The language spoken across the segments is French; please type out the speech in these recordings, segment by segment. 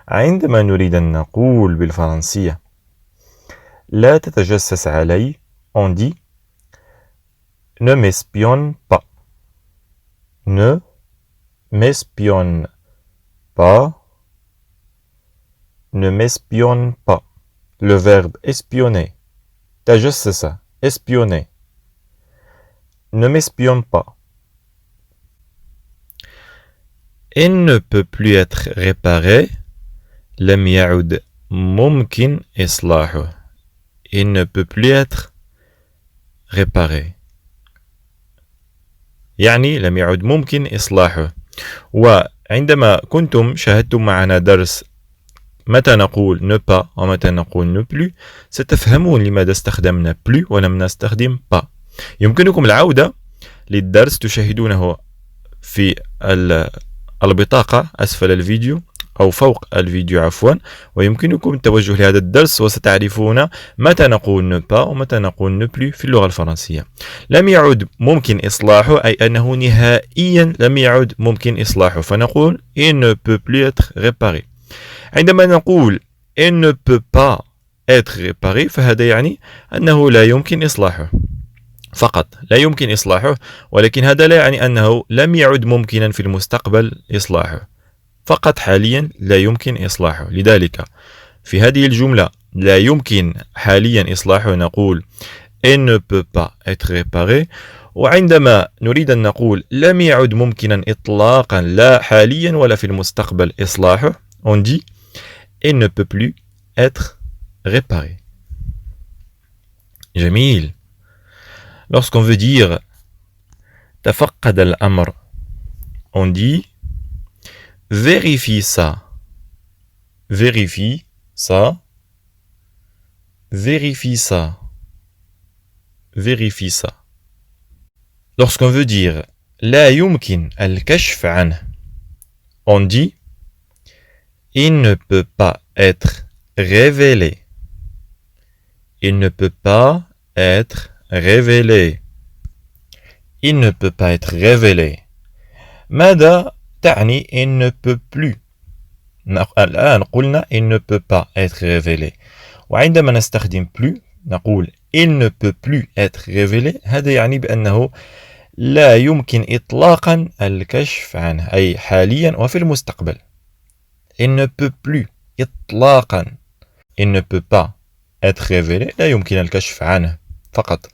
عندما نريد أن نقول بالفرنسية لا تتجسس علي on dit ne m'espionne pas. Ne m'espionne pas. Ne m'espionne pas. Le verbe espionner. تجسس. Espionner. Ne m'espionne pas. Il ne peut plus être réparé. لم يعد ممكن إصلاحه. Il ne peut plus être réparé. يعني لم يعد ممكن إصلاحه. وعندما كنتم شاهدتم معنا درس متى نقول ne pas ومتى نقول ne plus ستفهمون لماذا استخدمنا plus ولم نستخدم pas. يمكنكم العودة للدرس تشاهدونه في البطاقة أسفل الفيديو أو فوق الفيديو عفوا، ويمكنكم التوجه لهذا الدرس وستعرفون متى نقول ne pas ومتى نقول ne plus في اللغة الفرنسية. لم يعد ممكن إصلاحه أي أنه نهائيا لم يعد ممكن إصلاحه، فنقول il ne peut plus être réparé. عندما نقول il ne peut pas être réparé فهذا يعني أنه لا يمكن إصلاحه فقط، لا يمكن إصلاحه، ولكن هذا لا يعني أنه لم يعد ممكنا في المستقبل إصلاحه، فقط حاليا لا يمكن إصلاحه. لذلك في هذه الجملة لا يمكن حاليا إصلاحه نقول il ne peut pas être réparé. وعندما نريد أن نقول لم يعد ممكنا إطلاقا لا حاليا ولا في المستقبل إصلاحه on dit il ne peut plus être réparé. جميل. Lorsqu'on veut dire تفقد الأمر on dit vérifie ça. Vérifie ça. Vérifie ça. Vérifie ça. Lorsqu'on veut dire لا يمكن الكشف عنه on dit il ne peut pas être révélé. Il ne peut pas être révélé. Il ne peut pas être révélé. ماذا تعني il ne peut plus؟ الآن قلنا il ne peut pas être révélé، وعندما نستخدم plus نقول il ne peut plus être révélé، هذا يعني بأنه لا يمكن إطلاقا الكشف عنه أي حاليا وفي المستقبل. Il ne peut plus إطلاقا. Il ne peut pas être révélé لا يمكن الكشف عنه فقط.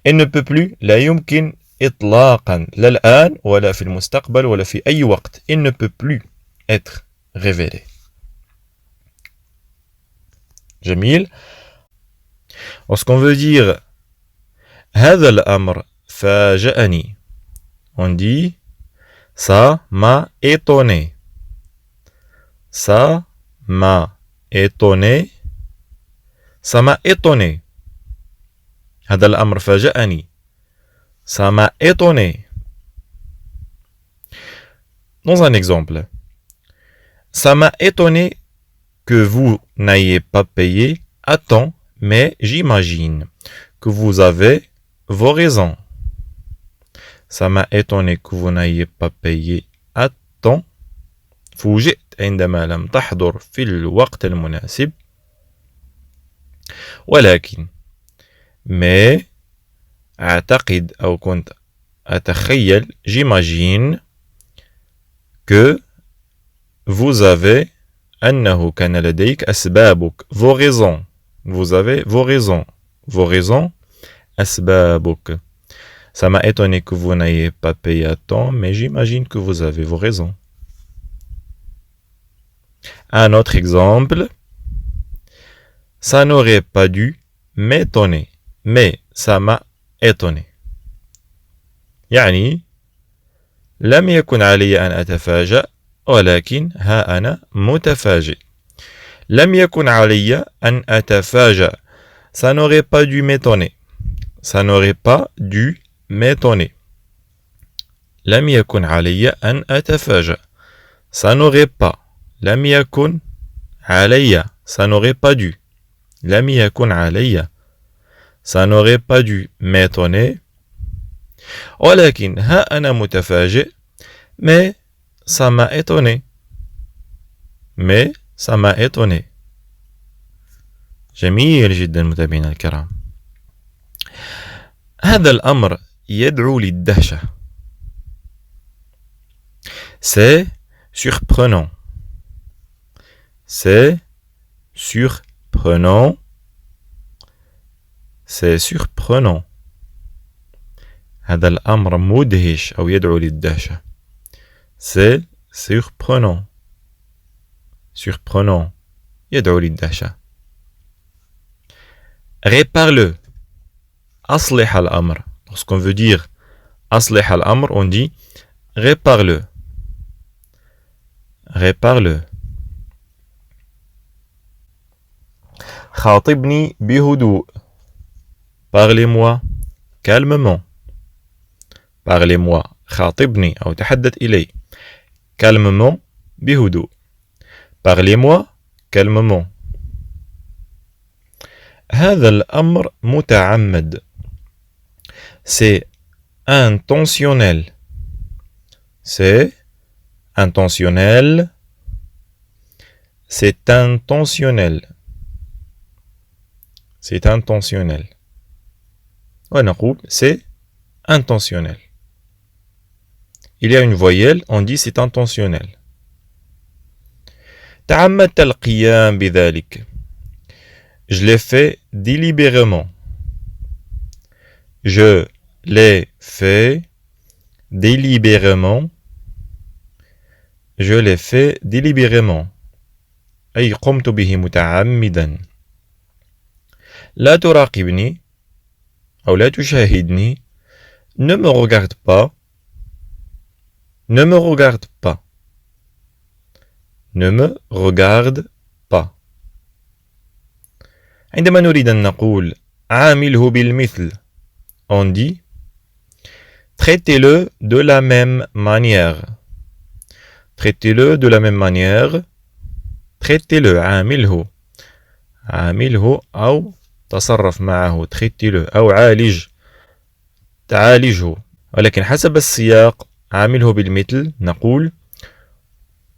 Il ne peut plus لا يمكن إطلاقا لا الآن ولا في المستقبل ولا في أي وقت. Il ne peut plus être révélé. جميل. Lorsqu'on veut dire هذا الأمر فاجأني on dit ça m'a étonné. Ça m'a étonné. Ça m'a étonné. هذا الأمر فاجأني. Ça m'a étonné. Dans un exemple, ça m'a étonné que vous n'ayez pas payé à temps, mais j'imagine que vous avez vos raisons. Ça m'a étonné que vous n'ayez pas payé à temps. فوجئت عندما لم تحضر في الوقت المناسب. ولكن mais أعتقد أو كنت أتخيل j'imagine que vous avez أنه كان لديك أسبابك vos raisons. Vous avez vos raisons. Vos raisons أسبابك. Ça m'a étonné que vous n'ayez pas payé à temps, mais j'imagine que vous avez vos raisons. Un autre exemple. Ça n'aurait pas dû m'étonner, mais ça m'a étonné. يعني لم يكن علي أن أتفاجأ ولكن ها أنا متفاجئ. لم يكن علي أن أتفاجأ. Ça n'aurait pas dû m'étonner. Ça n'aurait pas dû m'étonner. لم يكن علي أن أتفاجأ. Ça n'aurait pas. لم يكن علي. Ça n'aurait pas dû. لم يكن علي. Ça n'aurait pas dû m'étonner. ولكن ها أنا متفاجئ. Mais ça m'a étonné. Mais ça m'a étonné. جميل جدا متابعينا الكرام. هذا الأمر يدعو للدهشة. C'est surprenant. C'est surprenant. C'est surprenant. هذا الأمر مدهش أو يدعو للدهشة. C'est surprenant. Surprenant. يدعو للدهشة. Répare-le. أصلح الأمر. Lorsqu'on veut dire أصلح الأمر, on dit répare-le. Répare-le. خاطبني بهدوء. Parlez-moi calmement. Parlez-moi. خاطبني أو تحدث إلي. Calmement بهدوء. Parlez-moi calmement. هذا الأمر متعمد. C'est intentionnel. C'est intentionnel. C'est intentionnel. C'est intentionnel. ونقول c'est intentionnel. Il y a une voyelle, on dit c'est intentionnel. تعمدت القيام بذلك. Je l'ai fait délibérément. Je l'ai fait délibérément. Je l'ai fait délibérément. أي قمت به متعمدا. لا تراقبني أو لا تشاهدني. Ne me regarde pas. Ne me regarde pas. Ne me regarde pas. عندما نريد أن نقول عامله بالمثل, on dit traitez-le de la même manière. Traitez-le de la même manière. traitez-le عامله. عامله أو تصرف معه. traitez-le أو عالج. تعالجه. ولكن حسب السياق عامله بالمثل نقول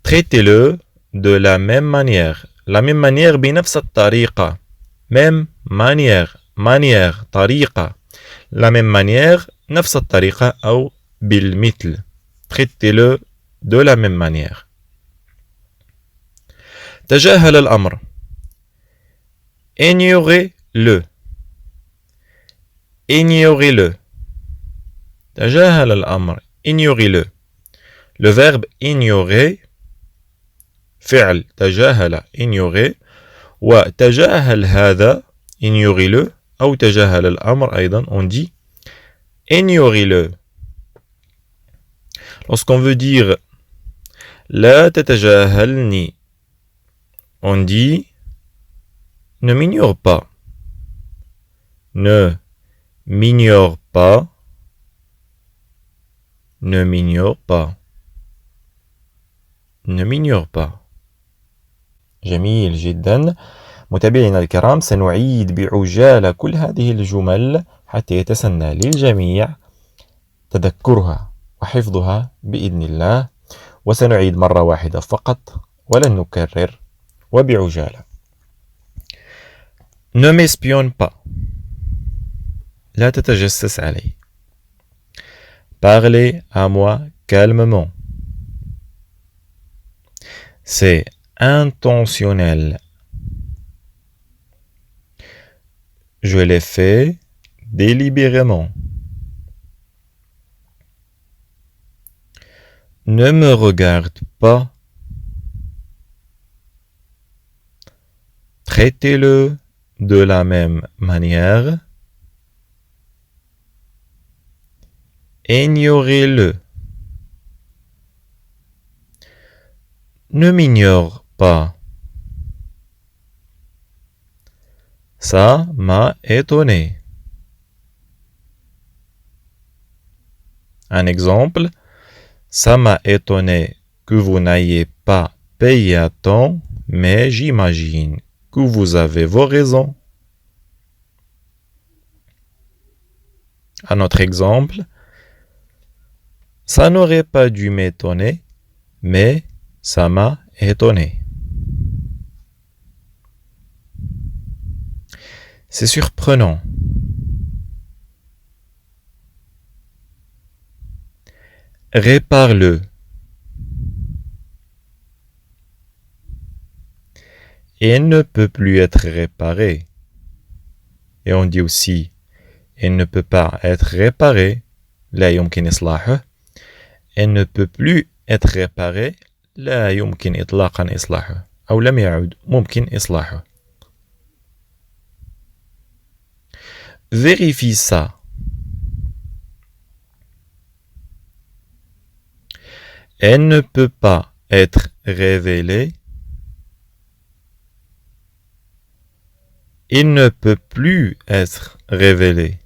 traitez-le de la même manière. La même manière بنفس الطريقة. Même manière. Manière. طريقة. La même manière نفس الطريقة أو بالمثل. traitez-le de la même manière. تجاهل الأمر. ignorez-le. ignorez-le. تجاهل الأمر. ignorez-le. Le verbe ignorer فعل تجاهل ignorer وتجاهل هذا ignorez-le أو تجاهل الأمر أيضا on dit ignorez-le. Lorsqu'on veut dire لا تتجاهلني on dit ne m'ignore pas. Ne m'ignore pas. Ne m'ignore pas. Ne m'ignore pas. جميل جدا. متابعينا الكرام سنعيد بعجالة كل هذه الجمل حتى يتسنى للجميع تذكرها وحفظها بإذن الله. وسنعيد مرة واحدة فقط ولن نكرر وبعجالة. Ne m'espionne pas. لا تتجسس علي. Parlez à moi calmement. C'est intentionnel. Je l'ai fait délibérément. Ne me regarde pas. Traitez-le de la même manière. Ignorez-le. Ne m'ignore pas. Ça m'a étonné. Un exemple, ça m'a étonné que vous n'ayez pas payé à temps, mais j'imagine que vous avez vos raisons. Un autre exemple, ça n'aurait pas dû m'étonner, mais ça m'a étonné. C'est surprenant. Répare-le. Il ne peut plus être réparé. Et on dit aussi, il ne peut pas être réparé. لا يمكن إصلاحه. Il ne peut plus être réparé. لا يمكن إطلاقا إصلاحه. أو لم يعد ممكن إصلاحه. Vérifie ça. Elle ne peut pas être révélée. Il ne peut plus être révélé.